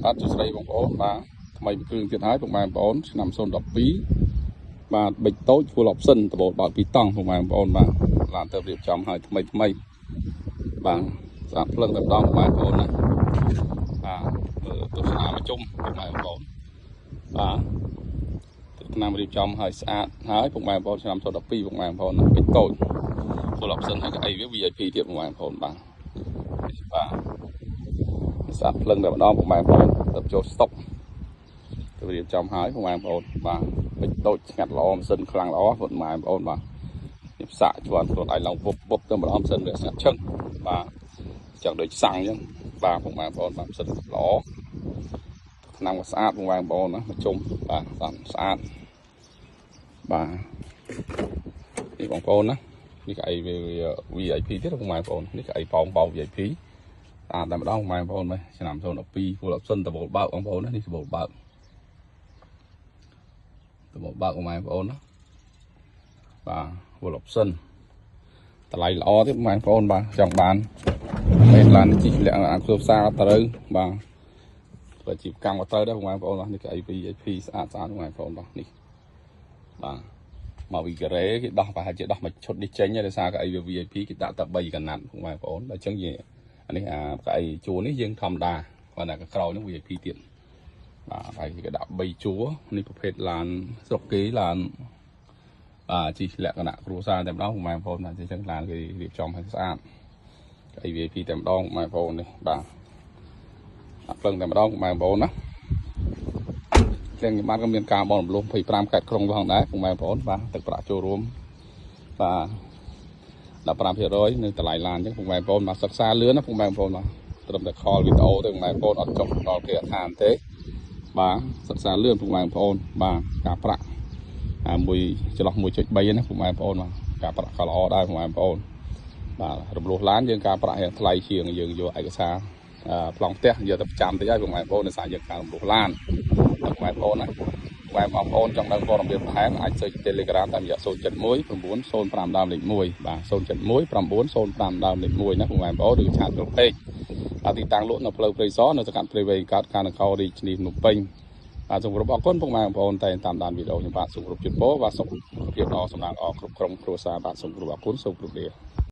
បាទសួស្តីបងប្អូនបាទថ្មីពីគ្រឿងទៀតហើយពុកម៉ែបងប្អូនឆ្នាំ012បាទប៊ិចតូច full option ដបូលបើកពីតង់ពុកម៉ែបងប្អូនបាទឡានទៅរៀបចំឲ្យថ្មីបាទស្អាតភ្លឹងតែម្ដងពុកម៉ែបងប្អូនណាបាទទស្សនាមកជុំពុកម៉ែបងប្អូនបាទឆ្នាំរៀបចំឲ្យស្អាតហើយពុកម៉ែបងប្អូនឆ្នាំ012ពុកម៉ែបងប្អូនណាប៊ិចតូច full option ហើយក៏អីវា VIP ទៀតពុកម៉ែបងប្អូនបាទស្អាតភ្លឹងតែម្ដងពុកម៉ែបងប្អូនទៅចូលស្តុកទៅរៀបចំហើយពុកម៉ែបងប្អូនបាទប៊ិចតូចស្ងាត់ល្អម៉ាស៊ីនខ្លាំងល្អពុកម៉ែបងប្អូនបាទនេះផ្សាក់ជាន់ខ្លួនឯងឡើងពុបទៅម្ដងម៉ាស៊ីនវាស្ងាត់ឈឹងបាទចឹងដូចសាំងអញ្ចឹងបាទពុកម៉ែបងប្អូនបាទម៉ាស៊ីនល្អឆ្នាំក៏ស្អាតពុកម៉ែបងប្អូនណាមកជុំបាទស្អាតបាទនេះបងប្អូនណានេះក៏អី VIP ទៀតពុកម៉ែបងប្អូននេះក៏អីប៉ោង VIP តែម្ដងពុកម៉ែបងប្អូនមើលឆ្នាំ012 full option ដបូលបើកបងប្អូនណានេះដបូលបើកពុកម៉ែបងប្អូនណាបាទ full option តម្លៃល្អទៀតពុកម៉ែបងប្អូនបាទចង់បានពេលឡានជិះលាក់អាគ្រូផ្សារត្រូវបាទបើជីបកម្មក៏ត្រូវដែរពុកម៉ែបងប្អូននេះក៏អី VIP ស្អាតពុកម៉ែបងប្អូនបាទនេះបាទមកវីការ៉េគេដោះប្រហែលជាដោះមួយឈុតនេះចេញដោយសារកៅអី VIP គេដាក់តែ3កណាត់ពុកម៉ែបងប្អូនដល់អញ្ចឹងនេះកៅអីជួរនេះយើងធម្មតាគាត់ថាក្រោយនេះ VIP ទៀតបាទហើយគេដាក់3ជួរនេះប្រភេទឡានស្រុកគេឡានជីលក្ខណៈគ្រួសារតែម្ដងពុកម៉ែបងប្អូនអញ្ចឹងឡានគេរៀបចំឲ្យស្អាតកៅអី VIP តែម្ដងពុកម៉ែបងប្អូននេះបាទភ្លឹងតែម្ដងពុកម៉ែបងប្អូនណាទាំងបានក៏មានការបនរំលោះ25ខេត្តក្រុងផងដែរពុកម៉ែបងប្អូនបាទទឹកប្រាក់ចូលរួមបាទ15% នៅតម្លៃឡានអញ្ចឹងពុកម៉ែបងប្អូនមកសិក្សាលឿនណាពុកម៉ែបងប្អូនបាទត្រឹមតែខលវីដេអូទៅពុកម៉ែបងប្អូនអត់ចុះដល់គេឋានទេបាទសិក្សាលឿនពុកម៉ែបងប្អូនបាទការប្រាក់មួយចន្លោះ 1.3 ណាពុកម៉ែបងប្អូនបាទការប្រាក់ក៏ល្អដែរពុកម៉ែបងប្អូនបាទរំលោះឡានយើងការប្រាក់រៀងថ្លៃជាងយើងយកឯកសារប្លង់ផ្ទះយកទៅប្រចាំតិចហើយពុកម៉ែបងប្អូនដោយសារយើងការរំលោះឡានពុកម៉ែបងប្អូនណាបងប្អូនចង់ដឹងព័ត៌មានបន្ថែមអាចសើច Telegram តាមរយៈ071 905 ដើមលេខ 1 បាទ071 905 ដើមលេខ 1 ណាពុកម៉ែបងប្អូនឬឆាតចូលពេកទីតាំងលក់នៅផ្លូវព្រៃសរនៅសង្កាត់ព្រៃវែងកើតការនគររាជធានីភ្នំពេញបាទសូមគោរពអរគុណពុកម៉ែបងប្អូនតែតាមដានវីដេអូខ្ញុំបាទសូមគោរពជូនពរបាទសុខភាពល្អសំណាងល្អគ្រប់ក្រុមគ្រួសារបាទសូមគោរពអរគុណសូមគោរពលា